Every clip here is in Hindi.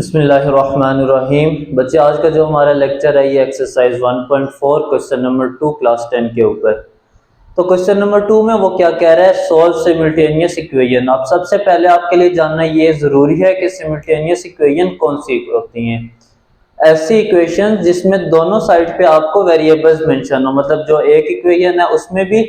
बिस्मिल्लाहिर्रहमानिर्रहीम। बच्चे, आज का जो हमारा लेक्चर है ये एक्सरसाइज 1.4 क्वेश्चन नंबर 2 क्लास 10 के ऊपर। तो क्वेश्चन नंबर 2 में वो क्या कह रहा है, सॉल्व सिमिल्टेनियस इक्वेशन। अब सबसे पहले आपके लिए जानना ये जरूरी है कि सिमिल्टेनियस इक्वेशन कौन सी होती हैं। ऐसी इक्वेशन जिसमें दोनों साइड पे आपको वेरिएबल्स मेंशन हो, मतलब जो एक इक्वेशन है उसमें भी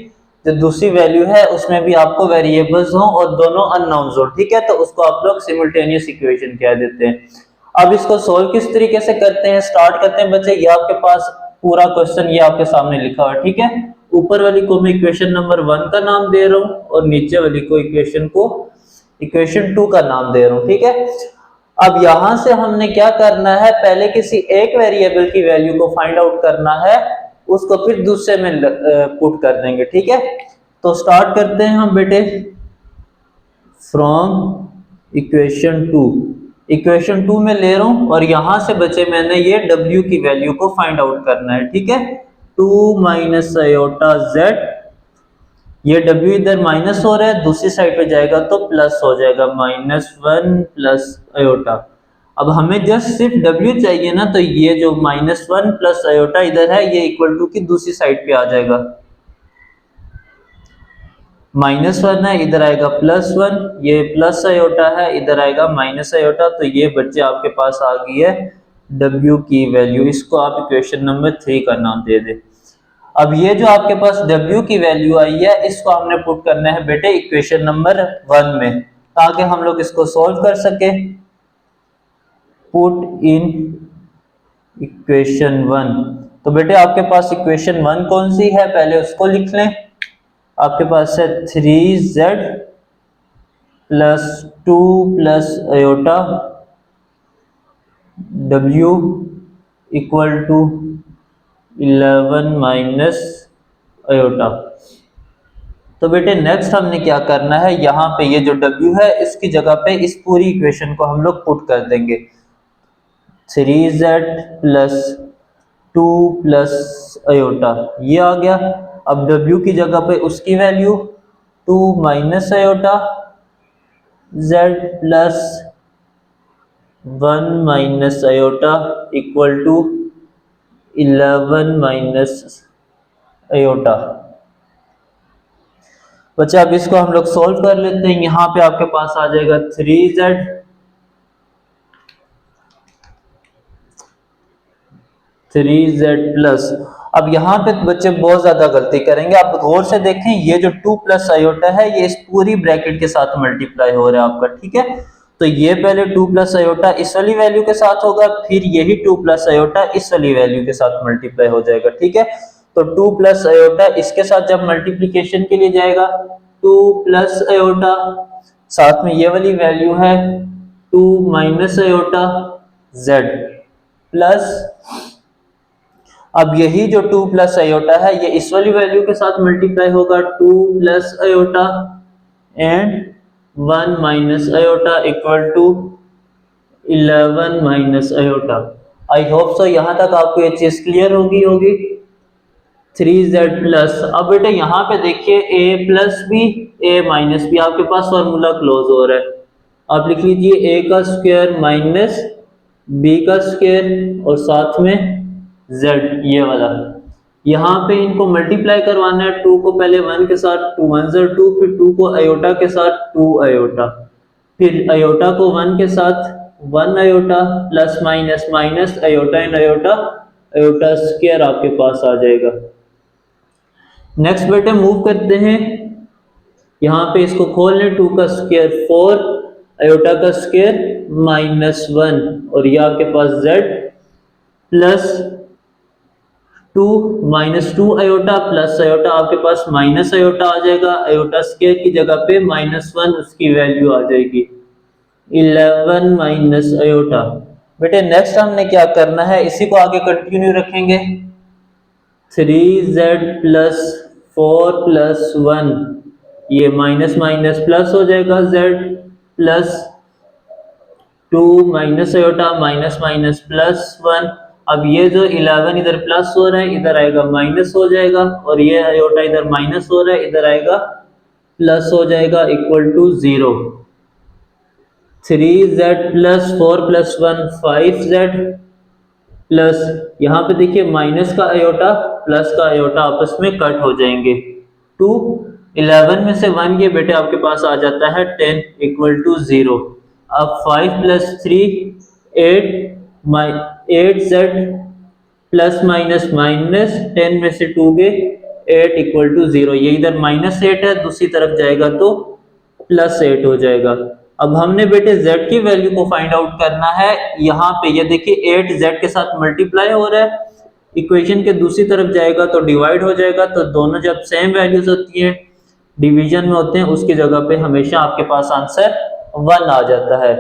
जो दूसरी वैल्यू है उसमें भी आपको वेरिएबल्स हो और दोनों अननोन्स हो, ठीक है। तो उसको आप लोग सिमिल्टेनियस इक्वेशन कह देते हैं। अब इसको सोल्व किस तरीके से करते हैं, स्टार्ट करते हैं बच्चे। ये आपके पास पूरा क्वेश्चन ये आपके सामने लिखा हुआ है, ठीक है। ऊपर वाली को मैं इक्वेशन नंबर 1 का नाम दे रहा हूँ और नीचे वाली को इक्वेशन 2 का नाम दे रहा हूँ, ठीक है। अब यहां से हमने क्या करना है, पहले किसी एक वेरिएबल की वैल्यू को फाइंड आउट करना है, उसको फिर दूसरे में पुट कर देंगे, ठीक है। तो स्टार्ट करते हैं हम बेटे फ्रॉम इक्वेशन 2 में ले रहा हूं और यहां से बचे मैंने ये w की वैल्यू को फाइंड आउट करना है, ठीक है। 2 माइनस आयोटा z, ये w इधर माइनस हो रहा है, दूसरी साइड पे जाएगा तो प्लस हो जाएगा, -1 प्लस आयोटा। अब हमें जस्ट सिर्फ w चाहिए ना, तो ये जो -1 प्लस आयोटा इधर है ये इक्वल टू की दूसरी साइड पे आ जाएगा। -1 है, इधर आएगा +1, ये प्लस आयोटा है, इधर आएगा माइनस आयोटा। तो ये बच्चे आपके पास आ गई है w की वैल्यू। इसको आप इक्वेशन नंबर 3 का नाम दे दे। अब ये जो आपके पास w की वैल्यू आई है इसको हमने पुट करना है बेटे इक्वेशन नंबर 1 में, ताकि हम लोग इसको सॉल्व कर सके। Put in equation 1। तो बेटे आपके पास इक्वेशन 1 कौन सी है, पहले उसको लिख लें। आपके पास है 3z plus 2 plus iota w equal to 11 minus iota. तो बेटे नेक्स्ट हमने क्या करना है, यहाँ पे ये जो w है इसकी जगह पे इस पूरी इक्वेशन को हम लोग पुट कर देंगे। 3z प्लस 2 प्लस आयोटा ये आ गया। अब w की जगह पे उसकी value 2 minus iota z plus 1 minus iota equal to 11 minus iota. बच्चे अब इसको हम लोग सॉल्व कर लेते हैं। यहाँ पे आपके पास आ जाएगा 3z प्लस। अब यहाँ पे बच्चे बहुत ज्यादा गलती करेंगे, आप गौर से देखें, ये जो 2 प्लस आयोटा है ये इस पूरी ब्रैकेट के साथ मल्टीप्लाई हो रहा है आपका, ठीक है। तो ये पहले 2 प्लस आयोटा इस वाली वैल्यू के साथ होगा, फिर यही 2 प्लस आयोटा इस वाली वैल्यू के साथ मल्टीप्लाई हो जाएगा, ठीक है। तो 2 प्लस आयोटा इसके साथ जब मल्टीप्लीकेशन के लिए जाएगा 2 प्लस आयोटा, साथ में ये वाली वैल्यू है 2 माइनस आयोटा z प्लस, अब यही जो 2 प्लस आयोटा है ये इस वाली वैल्यू के साथ मल्टीप्लाई होगा 2 plus iota and 1 minus iota equal to 11 minus iota. I hope so यहाँ तक आपको ये चीज क्लियर होगी। 3z plus. अब बेटे यहाँ पे देखिए a plus b a minus b, आपके पास फॉर्मूला क्लोज हो रहा है। आप लिख लीजिए a का स्क्वायर माइनस b का स्क्वायर और साथ में z ये वाला। यहाँ पे इनको मल्टीप्लाई करवाना है, 2 को पहले 1 के साथ 2 1 2, फिर 2 को आयोटा के साथ 2 आयोटा, फिर आयोटा को 1 के साथ 1 iota plus minus minus iota and iota, iota square आपके पास आ जाएगा। नेक्स्ट बेटे मूव करते हैं, यहाँ पे इसको खोल लें, 2 का स्क्वायर 4 आयोटा का स्क्वायर -1 और ये आपके पास z plus 2 minus 2 iota plus iota, आपके पास माइनस आयोटा आ जाएगा, आयोटा स्क्वायर की जगह पे -1 उसकी वैल्यू आ जाएगी 11 माइनस आयोटा। बेटे नेक्स्ट हमने क्या करना है, इसी को आगे कंटिन्यू रखेंगे। 3z प्लस 4 प्लस 1, ये माइनस माइनस प्लस हो जाएगा, z plus 2 minus iota minus minus plus 1। अब ये जो 11 इधर प्लस हो रहा है इधर आएगा माइनस हो जाएगा, और ये आयोटा इधर माइनस हो रहा है इधर आएगा प्लस हो जाएगा, इक्वल टू 0। 3z प्लस 4 प्लस 1 5z प्लस यहाँ पे देखिए माइनस का आयोटा प्लस का आयोटा आपस में कट हो जाएंगे। 2 11 में से 1 ये बेटे आपके पास आ जाता है 10 इक्वल टू 0। अब 5 plus 3 8 8z plus minus minus 10 में से 2 गए 8 इक्वल टू 0। ये इधर माइनस 8 है, दूसरी तरफ जाएगा तो प्लस 8 हो जाएगा। अब हमने बेटे z की वैल्यू को फाइंड आउट करना है। यहाँ पे ये देखिए 8 z के साथ मल्टीप्लाई हो रहा है, इक्वेशन के दूसरी तरफ जाएगा तो डिवाइड हो जाएगा। तो दोनों जब सेम वैल्यूज होती हैं, डिवीजन में होते हैं, उसकी जगह पे हमेशा आपके पास आंसर 1 आ जाता है।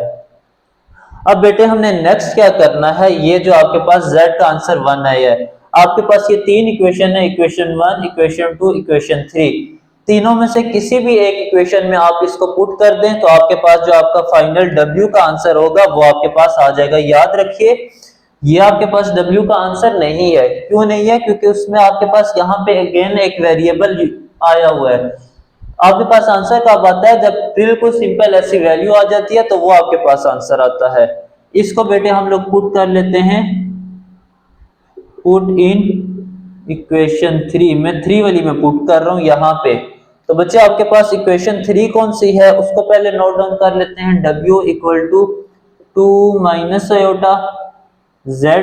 अब बेटे हमने नेक्स्ट क्या करना है, ये जो आपके पास z का आंसर 1 आया है, आपके पास ये तीन इक्वेशन है, इक्वेशन 1, इक्वेशन 2, इक्वेशन 3। तीनों में से किसी भी एक इक्वेशन में आप इसको पुट कर दें तो आपके पास जो आपका फाइनल W का आंसर होगा वो आपके पास आ जाएगा। याद रखिए ये आपके पास W का आंसर नहीं है। क्यों नहीं है? क्योंकि उसमें आपके पास यहाँ पे अगेन एक वेरिएबल आया हुआ है। आपके पास आंसर कब आता है? जब बिल्कुल सिंपल ऐसी वैल्यू आ जाती है तो वो आपके पास आंसर आता है। इसको बेटे हम लोग पुट कर लेते हैं, पुट इन इक्वेशन 3। मैं 3 वाली में पुट कर रहा हूं यहाँ पे। तो बच्चे आपके पास इक्वेशन 3 कौन सी है उसको पहले नोट डाउन कर लेते हैं। W equal to 2 minus iota z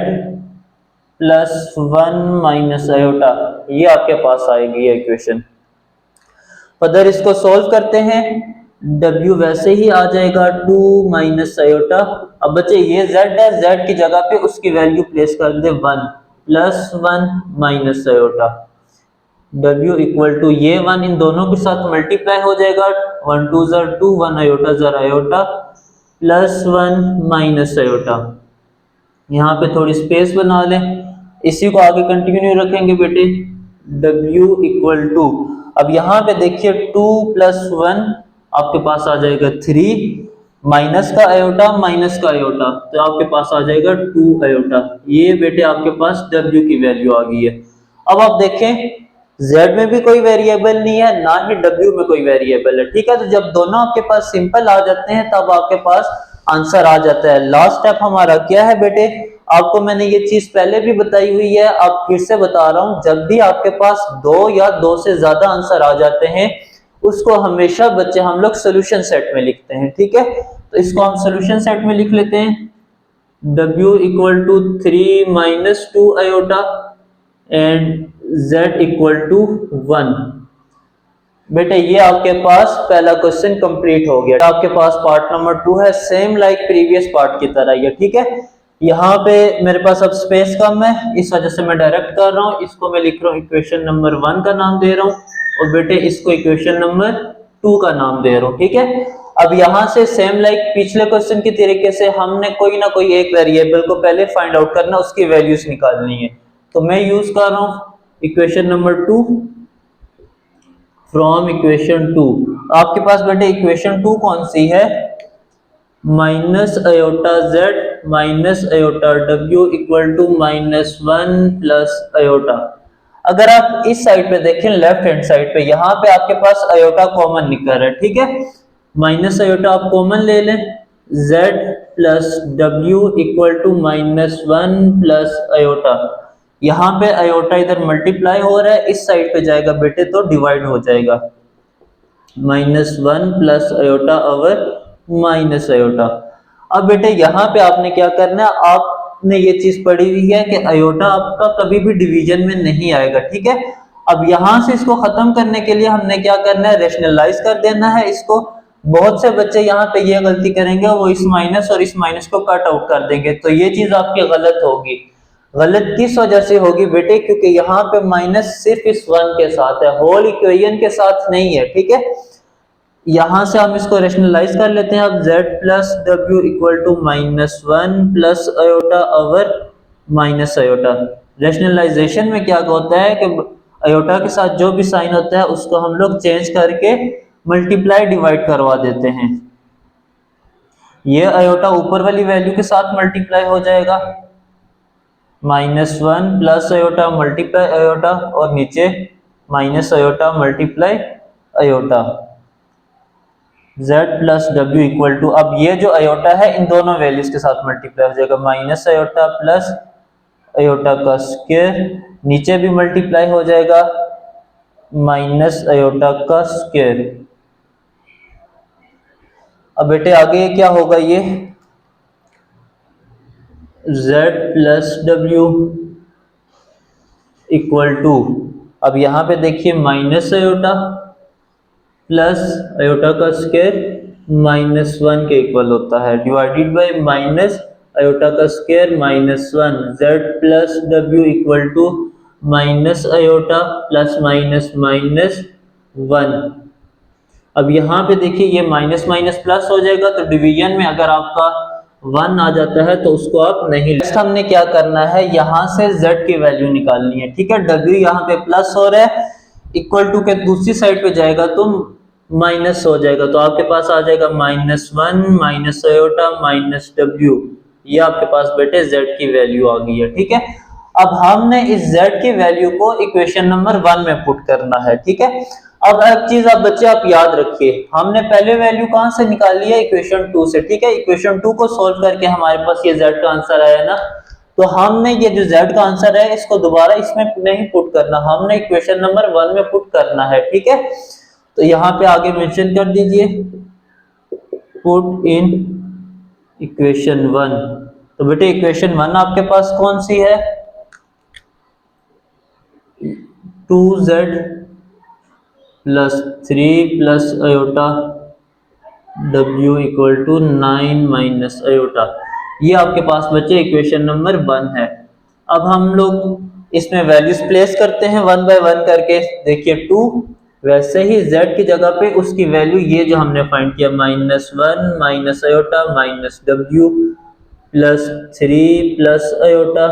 plus 1 minus iota, ये आपके पास आएगी ये इक्वेशन। फर्दर इसको सॉल्व करते हैं, W वैसे ही आ जाएगा 2 माइनस आयोटा। अब बच्चे ये z है, z की जगह पे उसकी वैल्यू प्लेस कर दे 1 plus 1 minus iota. W equal to ये 1 इन दोनों के साथ मल्टीप्लाई हो जाएगा, 1 2 ज़र 2, 1 आयोटा ज़र आयोटा प्लस 1 माइनस आयोटा। यहाँ पे थोड़ी स्पेस बना लें, इसी को आगे कंटिन्यू रखेंगे बेटे। W इक्वल टू, अब यहाँ पे देखिए 2 प्लस 1 आपके पास आ जाएगा 3, माइनस का आयोटा माइनस का आयोटा तो आपके पास आ जाएगा 2 आयोटा। ये बेटे आपके पास W की वैल्यू आ गई है। अब आप देखें Z में भी कोई वेरिएबल नहीं है, ना ही W में कोई वेरिएबल है, ठीक है। तो जब दोनों आपके पास सिंपल आ जाते हैं तब आपके पास्ट आंसर आ जाता है। लास्ट स्टेप हमारा क्या है बेटे, आपको मैंने ये चीज पहले भी बताई हुई है, अब फिर से बता रहा हूं। जब भी आपके पास 2 या 2 से ज्यादा आंसर आ जाते हैं उसको हमेशा बच्चे हम लोग सोल्यूशन सेट में लिखते हैं, ठीक है। तो इसको हम सोल्यूशन सेट में लिख लेते हैं, W equal to 3 minus 2 iota and Z equal to 1। बेटे ये आपके पास पहला क्वेश्चन कंप्लीट हो गया। आपके पास पार्ट नंबर 2 है, सेम लाइक प्रीवियस पार्ट की तरह ये, ठीक है। यहाँ पे मेरे पास अब स्पेस कम है, इस वजह से मैं डायरेक्ट कर रहा हूँ। इसको मैं लिख रहा हूँ इक्वेशन नंबर 1 का नाम दे रहा हूँ और बेटे इसको इक्वेशन नंबर 2 का नाम दे रहा हूँ, ठीक है। अब यहाँ से सेम लाइक पिछले क्वेश्चन की तरीके से हमने कोई ना कोई एक वेरिएबल को पहले फाइंड आउट करना, उसकी वैल्यूज निकालनी है। तो मैं यूज कर रहा हूँ इक्वेशन नंबर 2 फ्रॉम इक्वेशन 2। आपके पास बेटे इक्वेशन 2 कौन सी है? Minus iota Z minus iota W equal to minus 1 plus iota. अगर आप इस साइड पे देखें लेफ्ट हैंड साइड पे, यहाँ पे आपके पास आयोटा कॉमन निकल रहा है, ठीक है। माइनस आयोटा आप कॉमन ले लें, Z plus W equal to minus 1 plus iota. यहाँ पे आयोटा इधर मल्टीप्लाई हो रहा है, इस साइड पे जाएगा बेटे तो डिवाइड हो जाएगा, minus 1 plus iota over minus iota. अब बेटे यहाँ पे आपने क्या करना है, आपने ये चीज पढ़ी हुई है कि आयोटा आपका कभी भी डिवीजन में नहीं आएगा, ठीक है। अब यहाँ से इसको खत्म करने के लिए हमने क्या करना है, रेशनलाइज कर देना है इसको। बहुत से बच्चे यहाँ पे ये गलती करेंगे, वो इस माइनस और इस माइनस को कट आउट कर देंगे, तो ये चीज आपकी गलत होगी। गलत किस वजह से होगी बेटे? क्योंकि यहाँ पे माइनस सिर्फ इस 1 के साथ है, होल इक्वेशन के साथ नहीं है, ठीक है। यहां से हम इसको रेशनलाइज कर लेते हैं। अब Z plus W equal to minus 1 plus iota over minus iota. Rationalisation में क्या होता है कि आयोटा के साथ जो भी साइन होता है उसको हम लोग चेंज करके मल्टीप्लाई डिवाइड करवा देते हैं। ये आयोटा ऊपर वाली वैल्यू के साथ मल्टीप्लाई हो जाएगा, minus 1 plus iota multiply iota, और नीचे minus iota multiply iota. z plus डब्ल्यू इक्वल टू, अब ये जो अयोटा है इन दोनों वैल्यूज के साथ मल्टीप्लाई हो जाएगा, माइनस अयोटा प्लस अयोटा का स्क्वायर, नीचे भी मल्टीप्लाई हो जाएगा माइनस अयोटा का स्क्वायर। अब बेटे आगे क्या होगा, ये z प्लस डब्ल्यू इक्वल टू, अब यहां पे देखिए माइनस अयोटा प्लस अयोटा का स्क्वायर -1 के इक्वल होता है, डिवाइडेड बाय माइनस अयोटा का स्क्वायर -1, z प्लस डब्ल्यू equal to minus iota plus minus minus 1। अब यहाँ पे देखिए ये माइनस माइनस प्लस हो जाएगा, तो डिवीजन में अगर आपका 1 आ जाता है तो उसको आप नहीं, नेक्स्ट हमने क्या करना है, यहाँ से z की वैल्यू निकालनी है, ठीक है। w यहाँ पे प्लस हो रहा है, इक्वल टू के दूसरी साइड पे जाएगा तो माइनस हो जाएगा, तो आपके पास आ जाएगा -1 माइनस अयोटा माइनस डब्ल्यू, ये आपके पास बेटे z की वैल्यू आ गई है, ठीक है। अब हमने इस z की वैल्यू को इक्वेशन नंबर 1 में पुट करना है, ठीक है। अब एक चीज आप बच्चे आप याद रखिए, हमने पहले वैल्यू कहां से निकाली है, इक्वेशन 2 से, ठीक है। इक्वेशन 2 को सोल्व करके हमारे पास ये z का आंसर आया ना, तो हमने ये जो z का आंसर है इसको दोबारा इसमें नहीं पुट करना, हमने इक्वेशन नंबर 1 में पुट करना है, ठीक है। तो यहाँ पे आगे मेंशन कर दीजिए पुट इन इक्वेशन 1। तो बेटे इक्वेशन 1 आपके पास कौन सी है, 2z plus 3 plus iota w equal to 9 minus iota, ये आपके पास बच्चे इक्वेशन नंबर 1 है। अब हम लोग इसमें वैल्यूज प्लेस करते हैं 1 बाय 1 करके, देखिए 2, वैसे ही z की जगह पे उसकी वैल्यू ये जो हमने फाइंड किया -1 minus iota minus w plus 3 plus iota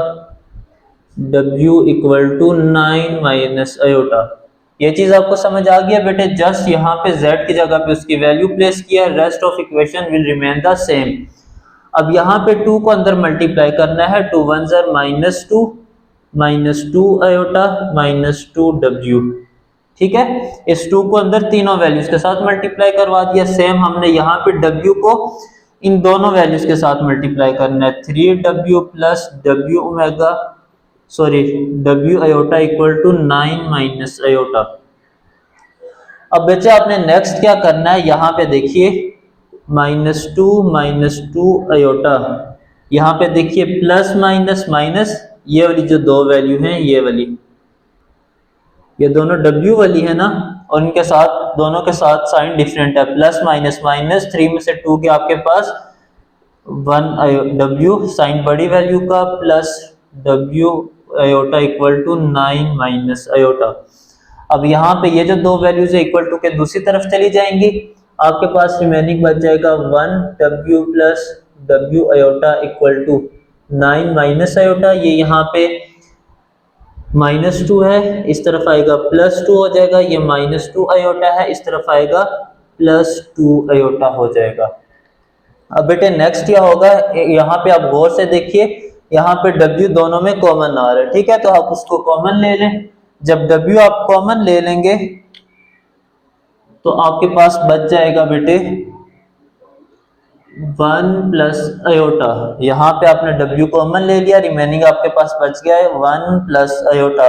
w equal to 9 minus iota. ये चीज आपको समझ आ गया बेटे, जस्ट यहाँ पे z की जगह पे उसकी वैल्यू प्लेस किया, rest of equation will remain the same. अब यहाँ पे 2 को अंदर मल्टीप्लाई करना है, 2 1 ज़र -2 -2 अयोटा -2 w, ठीक है। इस 2 को अंदर तीनों वैल्यूज के साथ मल्टीप्लाई करवा दिया, सेम हमने यहाँ पे w को इन दोनों वैल्यूज के साथ मल्टीप्लाई करना है, 3w plus w omega sorry w iota equal to 9 minus iota. अब बच्चे आपने नेक्स्ट क्या करना है, यहाँ पे देखिए -2 अयोटा, यहाँ पे देखिए प्लस माइनस माइनस, ये वाली जो दो वैल्यू हैं ये वाली, ये दोनों w वाली है ना, और इनके साथ दोनों के साथ साइन डिफरेंट है, प्लस माइनस माइनस, 3 में से 2 के आपके पास 1 w साइन बड़ी वैल्यू का plus w iota equal to 9 minus iota. अब यहाँ पे ये जो दो वैल्यूज है इक्वल टू के दूसरी तरफ चली जाएंगी, आपके पास रिमेनिंग बच जाएगा 1 w plus w iota equal to 9 minus iota, ये यहाँ पे -2 है, इस तरफ आएगा +2 हो जाएगा, ये -2 अयोटा है, इस तरफ आएगा +2 अयोटा हो जाएगा। अब बेटे नेक्स्ट क्या होगा, यहाँ पे आप गौर से देखिए, यहाँ पे w दोनों में कॉमन आ रहा है, ठीक है, तो आप उसको कॉमन ले लें। जब w आप कॉमन ले लेंगे तो आपके पास बच जाएगा बेटे 1 प्लस अयोटा, यहाँ पे आपने w कॉमन ले लिया, रिमेनिंग आपके पास बच गया है 1 प्लस अयोटा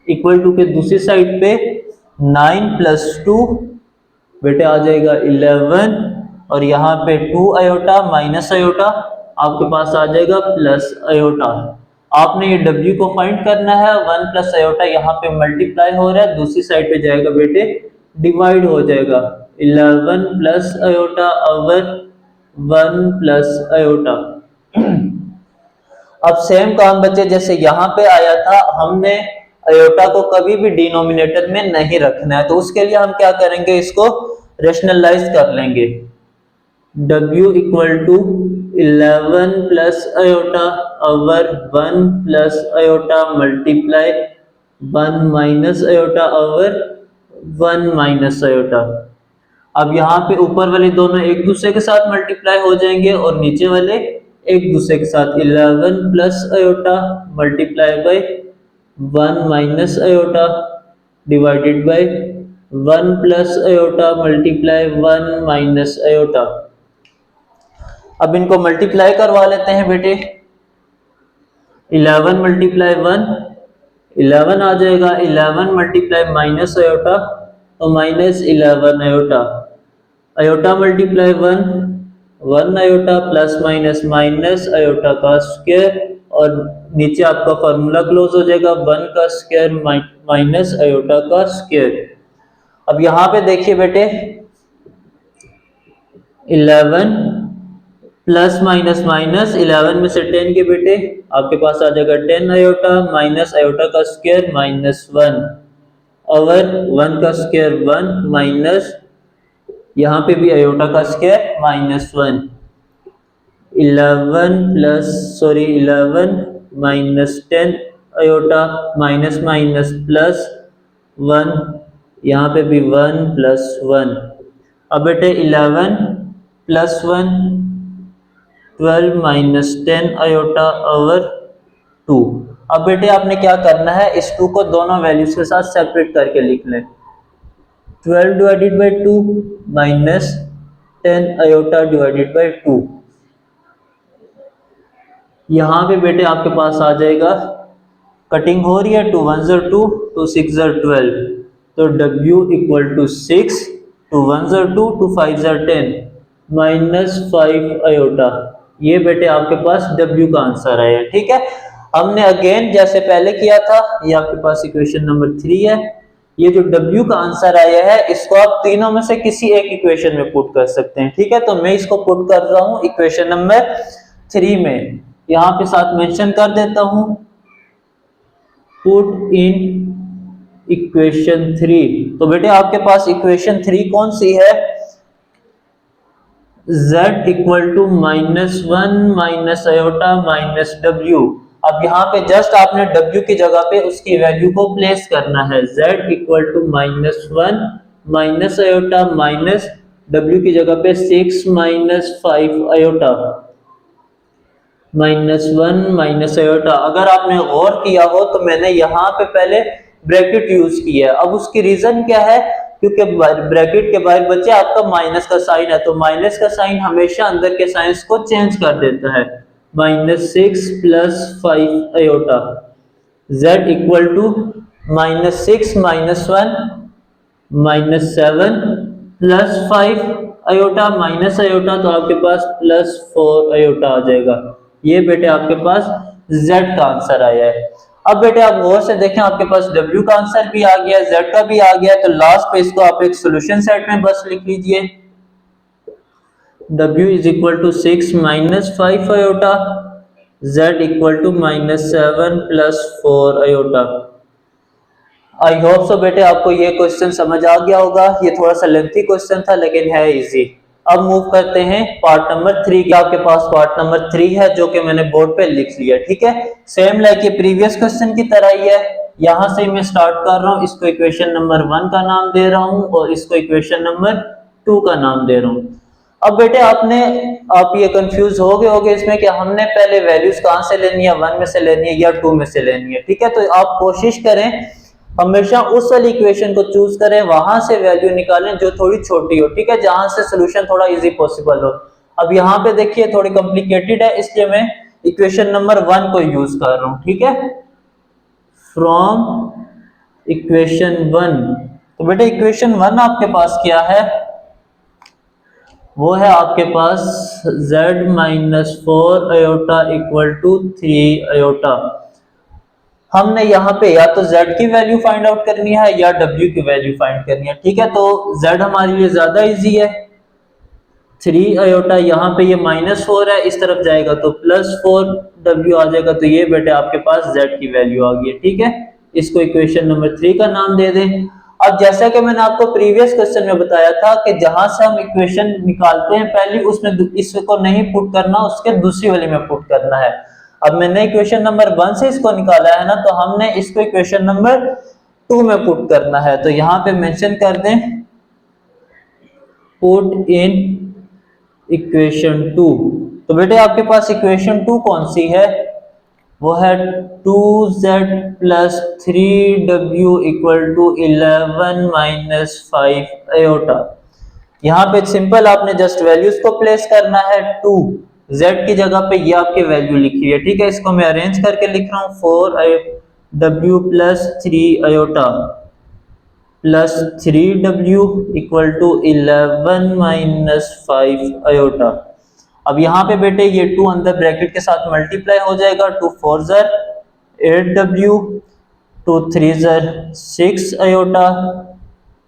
इक्वल टू के दूसरी साइड पे 9 प्लस 2 बेटे आ जाएगा 11, और यहाँ पे 2 अयोटा माइनस अयोटा आपके पास आ जाएगा प्लस अयोटा। आपने ये w को फाइंड करना है, 1 प्लस अयोटा यहाँ पे मल्टीप्लाई हो रहा है, दूसरी साइड पे जाएगा बेटे डिवाइड हो जाएगा, 11 plus iota over 1 plus aorta. अब सेम काम बच्चे जैसे यहाँ पे आया था, हमने अयोटा को कभी भी डिनोमिनेटर में नहीं रखना है, तो उसके लिए हम क्या करेंगे, इसको रेशनलाइज कर लेंगे, w equal to 11 plus iota over 1 plus iota multiply 1 minus iota over 1 minus iota. अब यहाँ पे ऊपर वाले दोनों एक दूसरे के साथ मल्टीप्लाई हो जाएंगे और नीचे वाले एक दूसरे के साथ, 11 plus iota multiply by 1 minus aorta divided by 1 plus iota multiply 1 minus iota. अब इनको मल्टीप्लाई करवा लेते हैं बेटे। 11 मल्टीप्लाई 1 11 आ जाएगा, 11 मल्टीप्लाई माइनस आयोटा तो minus 11 iota, iota multiply 1 1 iota plus minus minus iota का स्क्वायर, और नीचे आपका फार्मूला क्लोज हो जाएगा 1 का स्क्वायर माइनस आयोटा का स्क्वायर। अब यहाँ पे देखिए बेटे 11 प्लस माइनस माइनस 11 में से 10 के बेटे आपके पास आ जाएगा 10 आयोटा माइनस आयोटा का स्क्वायर माइनस 1 और 1 का स्क्वायर 1 माइनस यहाँ पे भी आयोटा का square minus 1। 11 minus 10 iota minus minus plus 1, यहाँ पे भी 1 प्लस 1। अब बेटे 11 प्लस 1 12 माइनस 10 आयोटा ओवर 2। अब बेटे आपने क्या करना है, इस 2 को दोनों वैल्यूज के साथ सेपरेट करके लिख लें। 12 divided by 2 minus 10 iota divided by 2। यहाँ पे बेटे आपके पास आ जाएगा, कटिंग हो रही है, 2 1 ज़र 2 2 6 ज़र 12, तो W इक्वल टू 6, 2 1 ज़र 2 2 5 ज़र 10 माइनस 5 आयोटा। ये बेटे आपके पास W का आंसर आया। ठीक है, हमने अगेन जैसे पहले किया था, ये आपके पास इक्वेशन नंबर 3 है। ये जो W का आंसर आया है इसको आप तीनों में से किसी एक इक्वेशन में पुट कर सकते हैं। ठीक है, तो मैं इसको पुट कर रहा हूं इक्वेशन नंबर 3 में, यहां पे साथ मेंशन कर देता हूं, पुट इन इक्वेशन 3। तो बेटे आपके पास इक्वेशन 3 कौन सी है, z equal to -1 minus iota minus W। अब यहाँ पे जस्ट आपने W की जगह पे उसकी वैल्यू को प्लेस करना है, z equal to -1 minus iota minus W की जगह पे 6 माइनस 5 आयोटा -1 माइनस आयोटा। अगर आपने गौर किया हो तो मैंने यहाँ पे पहले ब्रैकेट यूज किया है। अब उसकी रीजन क्या है, क्योंकि ब्रैकेट के बाहर बच्चे आपका माइनस का साइन है, तो माइनस का साइन हमेशा अंदर के साइंस को चेंज कर देता है। -6 plus 5 iota, z equal to -6 minus 1 -7 plus 5 iota minus iota, तो आपके पास +4 आयोटा आ जाएगा। ये बेटे आपके पास z का आंसर आया है। अब बेटे आप गौर से देखें, आपके पास W का आंसर भी आ गया, Z का भी आ गया, तो लास्ट पे इसको आप एक सॉल्यूशन सेट में बस लिख लीजिए, W is equal to 6 minus 5 iota, Z equal to -7 plus 4 iota. I hope so बेटे आपको ये क्वेश्चन समझ आ गया होगा। ये थोड़ा सा लेंथी क्वेश्चन था लेकिन है इजी। अब मूव करते हैं पार्ट नंबर 3 की। आपके पास पार्ट नंबर 3 है जो कि मैंने बोर्ड पे लिख लिया। ठीक है, सेम लाइक ये प्रीवियस क्वेश्चन की तरह ही है। यहां से मैं स्टार्ट कर रहा हूं, इसको इक्वेशन नंबर 1 का नाम दे रहा हूं और इसको इक्वेशन नंबर 2 का नाम दे रहा हूं। अब बेटे आप ये कंफ्यूज हो गए होंगे इसमें कि हमने पहले वैल्यूज कहां से लेनी है, 1 में से लेनी है या 2 में से लेनी है। ठीक है, तो आप कोशिश करें हमेशा उस वाली इक्वेशन को चूज करें, वहां से वैल्यू निकालें जो थोड़ी छोटी हो। ठीक है, जहां से सोल्यूशन थोड़ा इजी पॉसिबल हो। अब यहाँ पे देखिए थोड़ी कॉम्प्लिकेटेड है, इसलिए मैं इक्वेशन नंबर 1 को यूज कर रहा हूं। ठीक है, फ्रॉम इक्वेशन 1। तो बेटे इक्वेशन 1 आपके पास क्या है, वो है आपके पास z-4 iota equal to 3 iota. हमने यहाँ पे या तो z की वैल्यू फाइंड आउट करनी है या w की वैल्यू फाइंड करनी है। ठीक है, तो z हमारे लिए ज्यादा इजी है। 3 आयोटा, यहाँ पे ये -4 है, इस तरफ जाएगा तो +4 w आ जाएगा। तो ये बेटे आपके पास z की वैल्यू आ गई है। ठीक है, इसको इक्वेशन नंबर 3 का नाम दे दें। अब जैसा कि मैंने आपको प्रीवियस क्वेश्चन में बताया था कि जहां से हम इक्वेशन निकालते हैं पहले उसमें इसको नहीं पुट करना, उसके दूसरी वाली में पुट करना है। अब मैंने इक्वेशन नंबर 1 से इसको निकाला है ना, तो हमने इसको इक्वेशन नंबर 2 में पुट करना है। तो यहाँ पे मेंशन कर दें पुट इन इक्वेशन 2। तो बेटे आपके पास इक्वेशन 2 कौन सी है, वो है 2z plus 3w equal to 11 minus 5 iota. यहाँ पे सिंपल आपने जस्ट वैल्यूज को प्लेस करना है। 2 z की जगह पे ये आपके वैल्यू लिखी हुई है, ठीक है। इसको मैं अरेंज करके लिख रहा हूँ 4w plus 3 iota plus 3w equal to 11 minus 5 iota. अब यहाँ पे बेटे ये 2 अंदर ब्रैकेट के साथ मल्टीप्लाई हो जाएगा। 2 4 ज़र 8w, 2 3 ज़र 6 iota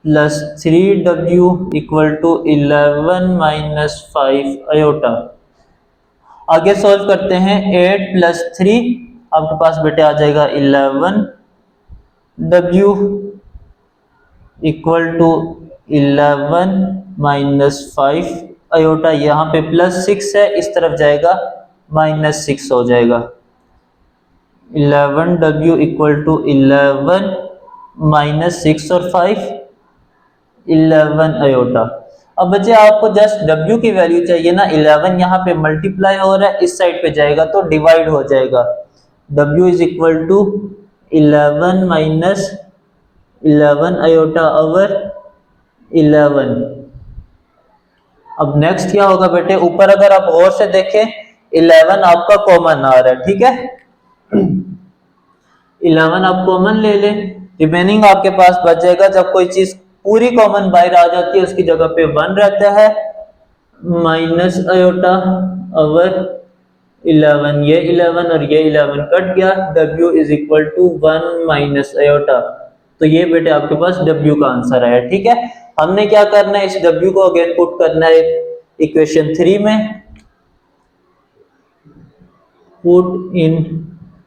plus 3w equal to 11 minus 5 iota. आगे सॉल्व करते हैं। 8 प्लस 3 आपके पास बेटे आ जाएगा 11w equal to 11 minus 5 iota. यहाँ पे प्लस 6 है, इस तरफ जाएगा माइनस 6 हो जाएगा। 11w इक्वल टू 11 माइनस 6 और 5 11 आयोटा। अब बच्चे आपको जस्ट w की वैल्यू चाहिए ना। 11 यहाँ पे मल्टीप्लाई हो रहा है, इस साइड पे जाएगा तो डिवाइड हो जाएगा। w is equal to 11 minus 11 iota over 11। अब नेक्स्ट क्या होगा बेटे, ऊपर अगर आप गौर से देखें 11 आपका कॉमन आ रहा है, ठीक है। 11 आप कॉमन ले लें, रिमेनिंग आपके पास बच जाएगा। जब कोई चीज पूरी कॉमन बाहर आ जाती है उसकी जगह पे 1 रहता है, माइनस आयोटा ओवर 11। ये 11 और ये 11 कट गया। w is equal to 1 minus iota. तो ये बेटे आपके पास w का आंसर आया, ठीक है। हमने क्या करना है, इस w को अगेन पुट करना है इक्वेशन 3 में। पुट इन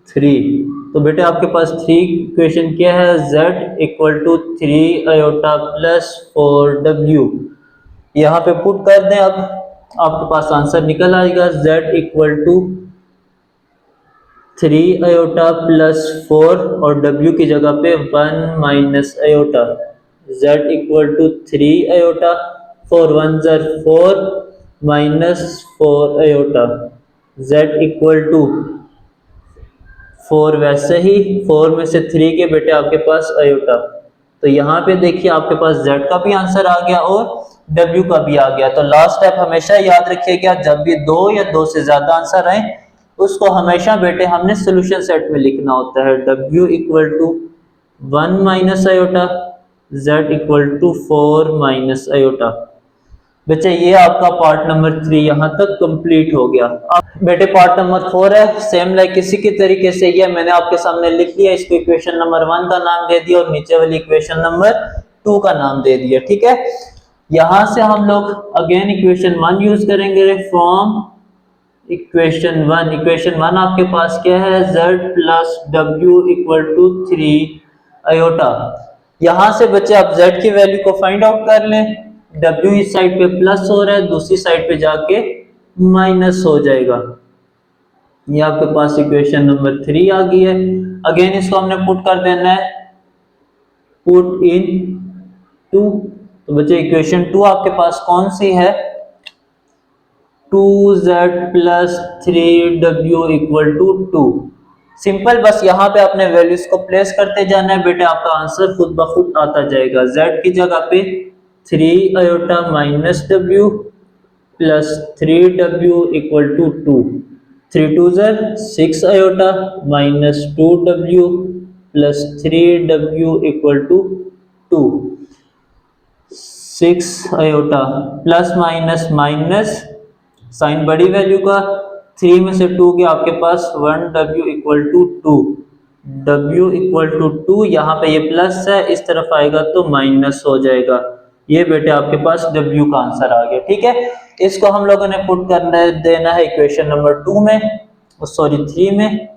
3, तो बेटे आपके पास 3 इक्वेशन क्या है, z equal to 3 iota plus 4w। यहाँ पे पुट कर दें, अब आपके पास आंसर निकल आएगा z equal to 3 iota plus 4 और w की जगह पे 1 minus iota. z equal to 3 iota, 4 1 ज़र 4 minus 4 iota. z equal to 4 वैसे ही 4 में से 3 के बेटे आपके पास आयोटा। तो यहाँ पे देखिए आपके पास z का भी आंसर आ गया और w का भी आ गया। तो लास्ट स्टेप हमेशा याद रखिएगा, जब भी 2 या 2 से ज्यादा आंसर आए उसको हमेशा बेटे हमने सोल्यूशन सेट में लिखना होता है। w equal to 1 minus iota, z equal to 4 minus iota. बच्चे ये आपका पार्ट नंबर 3 यहाँ तक कंप्लीट हो गया। अब बेटे पार्ट नंबर 4 है, सेम लाइक इसी के तरीके से ये मैंने आपके सामने लिख लिया। इसको इक्वेशन नंबर 1 का नाम दे दिया और नीचे वाली इक्वेशन नंबर 2 का नाम दे दिया, ठीक है। यहां से हम लोग अगेन इक्वेशन 1 यूज करेंगे फ्रॉम इक्वेशन 1। इक्वेशन 1 आपके पास क्या है, z plus w equal to 3 iota. यहां से बच्चे आप z की वैल्यू को फाइंड आउट कर लें। w इस साइड पे प्लस हो रहा है, दूसरी साइड पे जाके माइनस हो जाएगा। ये आपके पास इक्वेशन नंबर 3 आ गई है। अगेन इसको हमने पुट कर देना है, पुट इन 2। तो बच्चे इक्वेशन 2 आपके पास कौन सी है, 2z plus 3w equal to 2। Simple, बस यहाँ पे आपने वैल्यूज को प्लेस करते जाना है बेटे, आपका आंसर खुद ब खुद आता जाएगा। z की जगह पे 3 iota minus w plus 3w equal to 2। 3 2 ज़र 6 iota minus 2w plus 3w equal to 2। 6 iota plus minus minus, sign बड़ी वैल्यू का, 3 में से 2 गया आपके पास 1w equal to 2। w equal to 2, यहाँ पे ये प्लस है, इस तरफ आएगा तो माइनस हो जाएगा। ये बेटे आपके पास w का आंसर आ गया, ठीक है। इसको हम लोगों ने पुट करना देना है इक्वेशन नंबर 2 में, सॉरी 3 में।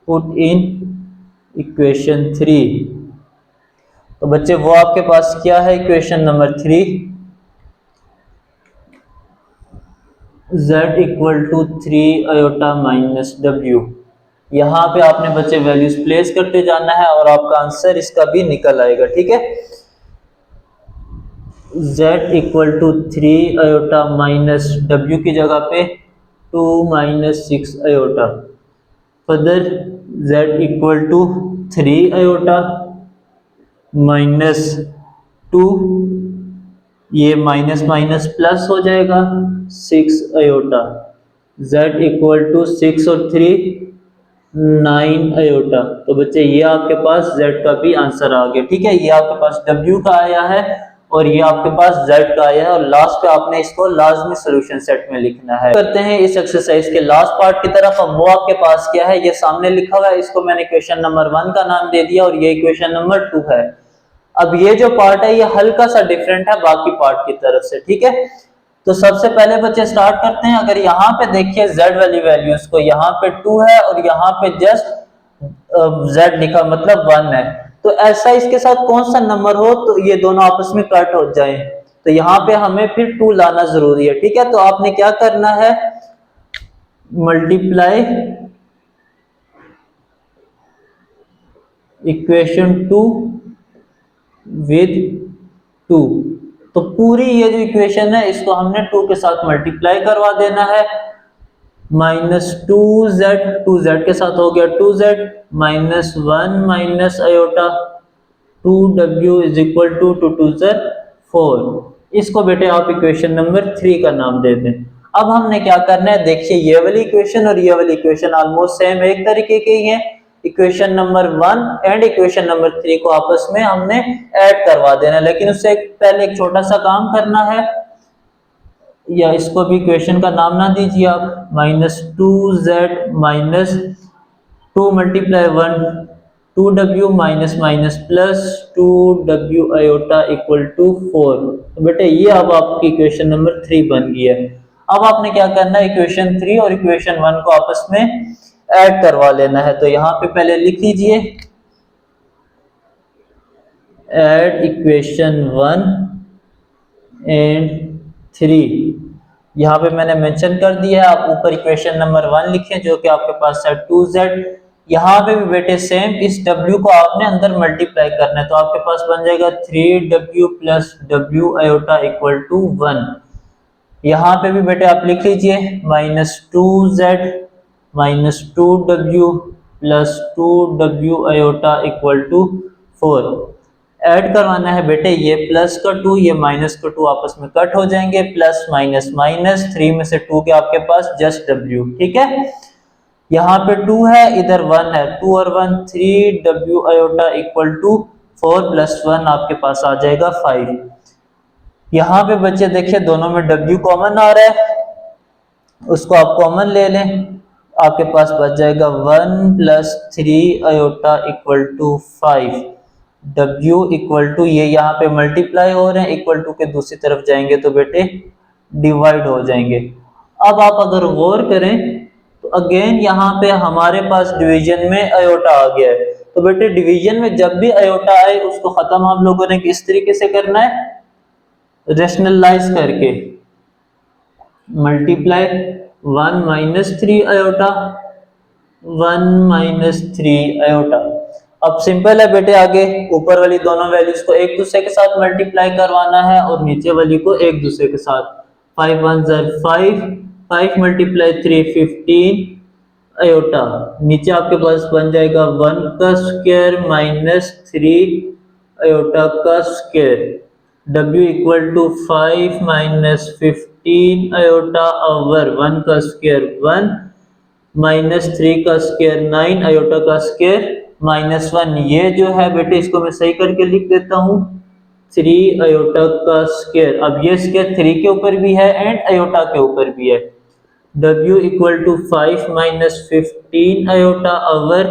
पुट इन इक्वेशन 3, तो बच्चे वो आपके पास क्या है, equation number 3 z equal to 3 iota minus w। यहाँ पे आपने बच्चे वैल्यूज प्लेस करते जाना है और आपका आंसर इसका भी निकल आएगा, ठीक है। z equal to 3 iota minus w की जगह पे 2 minus 6 iota. Further z equal to 3 iota minus 2, ये माइनस माइनस प्लस हो जाएगा 6 आयोटा, z इक्वल टू 6 और 3 9 आयोटा। तो बच्चे ये आपके पास z का भी आंसर आ गया। ठीक है, ये आपके पास w का आया है और ये आपके पास z का आया है, और लास्ट पे आपने इसको लाजमी सॉल्यूशन सेट में लिखना है। करते हैं इस एक्सरसाइज के लास्ट पार्ट की तरफ। अब वो आपके पास क्या है, ये सामने लिखा हुआ है, इसको मैंने क्वेश्चन नंबर 1 का नाम दे दिया और ये क्वेश्चन नंबर 2 है। अब ये जो पार्ट है ये हल्का सा डिफरेंट है बाकी पार्ट की तरफ से। ठीक है, तो सबसे पहले बच्चे स्टार्ट करते हैं। अगर यहाँ पे देखिए z वाली वैल्यूज को, यहाँ पे 2 है और यहाँ पे जस्ट z लिखा मतलब 1 है, तो ऐसा इसके साथ कौन सा नंबर हो तो ये दोनों आपस में कट हो जाए, तो यहाँ पे हमें फिर 2 लाना जरूरी है। ठीक है, तो आपने क्या करना है, मल्टीप्लाई इक्वेशन 2 विद 2। तो पूरी ये जो इक्वेशन है इसको हमने 2 के साथ मल्टीप्लाई करवा देना है। माइनस 2z के साथ हो गया 2z, minus 1 minus iota 2w is equal to 2 ज़र 4। इसको बेटे आप इक्वेशन नंबर 3 का नाम दे दें। अब हमने क्या करना है, देखिए ये वाली इक्वेशन और ये वाली इक्वेशन ऑलमोस्ट सेम एक तरीके की ही है। Equation number 1 and equation number 3 को आपस में हमने ऐड करवा देना है, लेकिन उससे पहले एक छोटा सा काम करना है, या इसको भी इक्वेशन का नाम ना दीजिए आप, minus 2z minus 2 multiply 1 2w minus minus plus 2w iota equal to 4। तो बेटे ये अब आपकी इक्वेशन नंबर 3 बन गई है। अब आपने क्या करना है, इक्वेशन 3 और इक्वेशन 1 को आपस में ऐड करवा लेना है। तो यहाँ पे पहले लिख लीजिए ऐड इक्वेशन 1 एंड 3। यहाँ पे मैंने मेंशन कर दिया है, आप ऊपर इक्वेशन नंबर 1 लिखें जो कि आपके पास है 2z। यहाँ पे भी बेटे सेम इस w को आपने अंदर मल्टीप्लाई करना है, तो आपके पास बन जाएगा 3w plus w iota equal to 1। यहाँ पे भी बेटे आप लिख लीजिए minus 2z minus 2w plus 2w iota equal to 4। Add करवाना है बेटे, ये प्लस का 2 ये माइनस का 2 आपस में कट हो जाएंगे, प्लस माइनस माइनस 3 में से 2 के आपके पास जस्ट w। ठीक है, यहाँ पे 2 है इधर 1 है, 2 और 1 3w आयोटा इक्वल टू 4 प्लस 1 आपके पास आ जाएगा 5। यहाँ पे बच्चे देखिए दोनों में w कॉमन आ रहा है, उसको आप कॉमन ले लें, आपके पास बच जाएगा 1 plus 3 iota equal to 5। w equal to ये यहाँ पे मल्टीप्लाई हो रहे हैं, इक्वल टू के दूसरी तरफ जाएंगे तो बेटे डिवाइड हो जाएंगे। अब आप अगर गौर करें तो अगेन यहाँ पे हमारे पास डिवीजन में आयोटा आ गया है, तो बेटे डिवीजन में जब भी आयोटा आए उसको खत्म आप लोगों ने किस तरीके से करना है, रेशनलाइज करके, multiply 1 minus 3 iota 1 minus 3 iota. अब सिंपल है बेटे, आगे ऊपर वाली दोनों वैल्यूज को एक दूसरे के साथ मल्टीप्लाई करवाना है और नीचे वाली को एक दूसरे के साथ। 5 1 ज़र 5, 5 मल्टीप्लाई 3 15 आयोटा, नीचे आपके पास बन जाएगा 1 का स्क्वायर माइनस 3 आयोटा का square. w equal to 5 minus 15 iota over 1 का स्क्वायर 1 माइनस 3 का स्क्वायर 9 आयोटा का स्क्वायर माइनस 1। ये जो है बेटे इसको मैं सही करके लिख देता हूँ 3 आयोटा का स्क्वायर। अब ये स्क्वायर 3 के ऊपर भी है एंड आयोटा के ऊपर भी है। w equal to 5 minus 15 iota over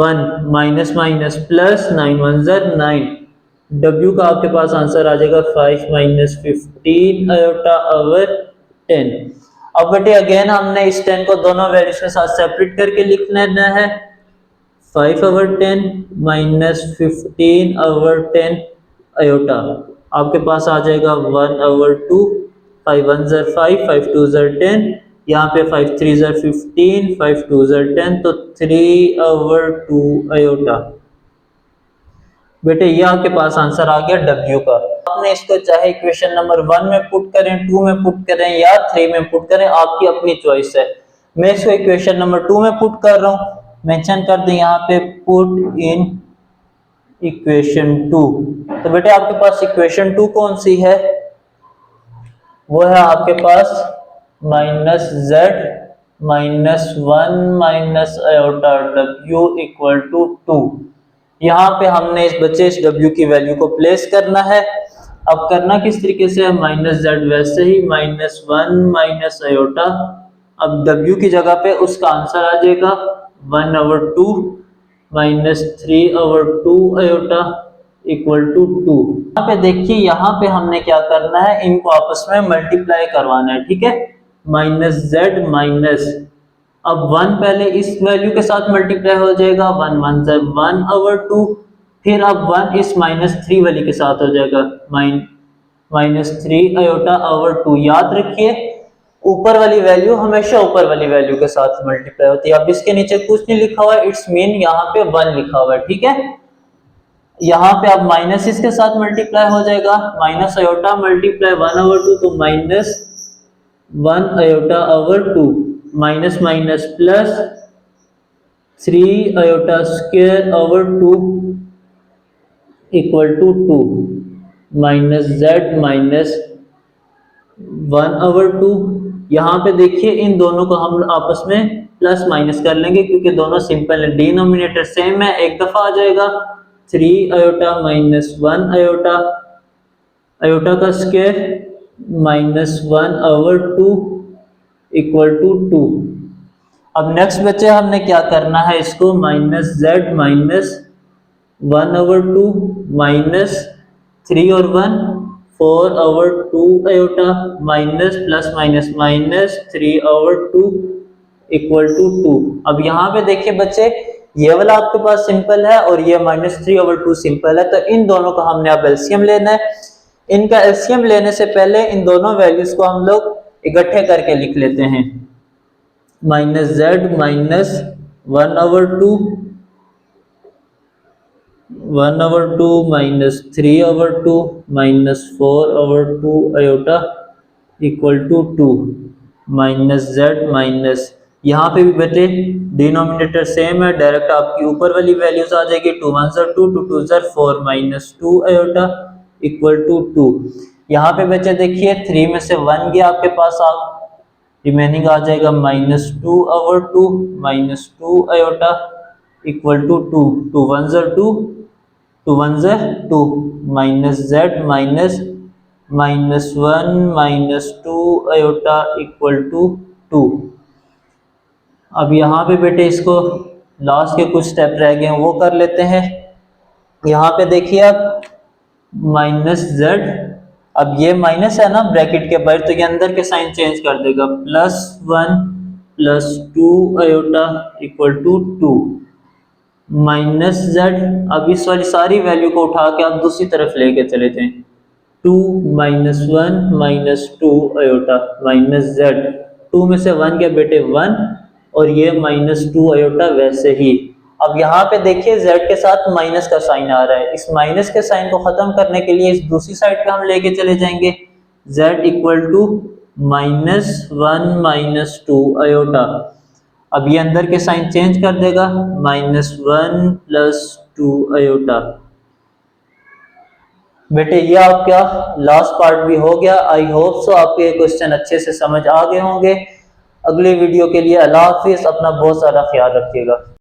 1 minus minus plus 9 1 ज़र 9। w का आपके पास आंसर आ जाएगा 5 माइनस 15 आयोटा ओवर 10। अब बेटे अगेन हमने इस 10 को दोनों वैल्यूज के साथ सेपरेट करके लिख लेना है, 5 ओवर 10 माइनस 15 ओवर 10 आयोटा, आपके पास आ जाएगा 1 ओवर 2, 5 1 ज़र 5, 5 2 ज़र 10, यहाँ पे 5 3 ज़र 15, 5 2 ज़र 10, तो 3 ओवर 2 आयोटा। बेटे ये आपके पास आंसर आ गया w का। आपने इसको चाहे इक्वेशन नंबर 1 में पुट करें, 2 में पुट करें या 3 में पुट करें, आपकी अपनी चॉइस है। मैं इसको इक्वेशन नंबर 2 में पुट कर रहा हूँ। मेंशन कर दें यहाँ पे पुट इन इक्वेशन 2। तो बेटे आपके पास इक्वेशन 2 कौन सी है? वो है आपके पास minus Z minus 1 minus iota डब्ल्यू इक्वल टू 2। यहाँ पे हमने इस बच्चे इस डब्ल्यू की वैल्यू को प्लेस करना है। अब करना किस तरीके से है? माइनस जेड वैसे ही माइनस 1 माइनस आयोटा, अब डब्ल्यू की जगह पे उसका आंसर आ जाएगा 1/2 माइनस 3/2 आयोटा इक्वल टू 2। यहाँ पे देखिए, यहाँ पे हमने क्या करना है, इनको आपस में मल्टीप्लाई करवाना है, ठीक है। माइनस जेड माइनस, अब 1 पहले इस वैल्यू के साथ मल्टीप्लाई हो जाएगा, 1 1 से 1/2, फिर अब 1 इस माइनस 3 वाली के साथ हो जाएगा, माइनस 3 आयोटा ओवर 2। याद रखिए ऊपर वाली वैल्यू हमेशा ऊपर वाली वैल्यू के साथ मल्टीप्लाई होती है। अब इसके नीचे कुछ नहीं लिखा हुआ है, इट्स मीन यहाँ पे 1 लिखा हुआ है, ठीक है। यहाँ पे अब माइनस इसके साथ मल्टीप्लाई हो जाएगा, माइनस आयोटा मल्टीप्लाई 1/2, तो minus 1 iota over 2, minus minus plus 3 iota square over 2 equal to 2, minus Z minus 1/2। यहाँ पे देखिए इन दोनों को हम आपस में प्लस माइनस कर लेंगे क्योंकि दोनों सिंपल है, डिनोमिनेटर सेम है, एक दफा आ जाएगा। 3 आयोटा माइनस 1 आयोटा, आयोटा का स्क्वायर माइनस 1/2 इक्वल टू 2। अब नेक्स्ट बच्चे हमने क्या करना है, इसको माइनस जेड माइनस 1/2 माइनस 3 और 1 4/2 iota minus plus minus minus 3/2 equal to 2। अब यहाँ पे देखिए बच्चे, ये वाला आपके पास सिंपल है और ये माइनस 3/2 सिंपल है, तो इन दोनों का हमने अब एलसीएम लेना है। इनका एलसीएम लेने से पहले इन दोनों वैल्यूज को हम लोग इकट्ठे करके लिख लेते हैं। Minus Z minus 1/2 minus 3/2 minus 4/2 iota equal to 2, minus Z minus, यहाँ पे भी बेटे डिनोमिनेटर सेम है, डायरेक्ट आपकी ऊपर वाली वैल्यूज आ जाएगी, 2 1 ज़र 2 2 2 ज़र 4 माइनस 2 आयोटा इक्वल टू 2। यहाँ पे बच्चे देखिए 3 में से 1 गया आपके पास, आप रिमेनिंग आ जाएगा minus 2/2 minus 2 iota equal to 2, 2 1 ज़र 2 2 1 ज़र 2, minus Z minus minus 1 minus 2 iota equal to 2। अब यहाँ पे बेटे इसको लास्ट के कुछ स्टेप रह गए हैं वो कर लेते हैं। यहाँ पे देखिए आप माइनस जेड, अब ये माइनस है ना ब्रैकेट के बाहर, तो ये अंदर के साइन चेंज कर देगा, plus 1 plus 2 iota equal to 2, minus Z, अब इस वाली सारी वैल्यू को उठा के आप दूसरी तरफ लेके चले जाएं, 2 minus 1 minus 2 iota minus Z, 2 में से 1 गया बेटे 1 और ये माइनस 2 आयोटा वैसे ही। अब यहाँ पे देखिए z के साथ माइनस का साइन आ रहा है, इस माइनस के साइन को खत्म करने के लिए इस दूसरी साइड पे हम लेके चले जाएंगे, z equal to minus 1 minus 2 iota, अब ये अंदर के साइन चेंज कर देगा, माइनस 1 प्लस 2 आयोटा। बेटे ये आपका लास्ट पार्ट भी हो गया। आई होप सो आपके ये क्वेश्चन अच्छे से समझ आ गए होंगे। अगले वीडियो के लिए अल्लाह हाफिज, अपना बहुत सारा ख्याल रखिएगा।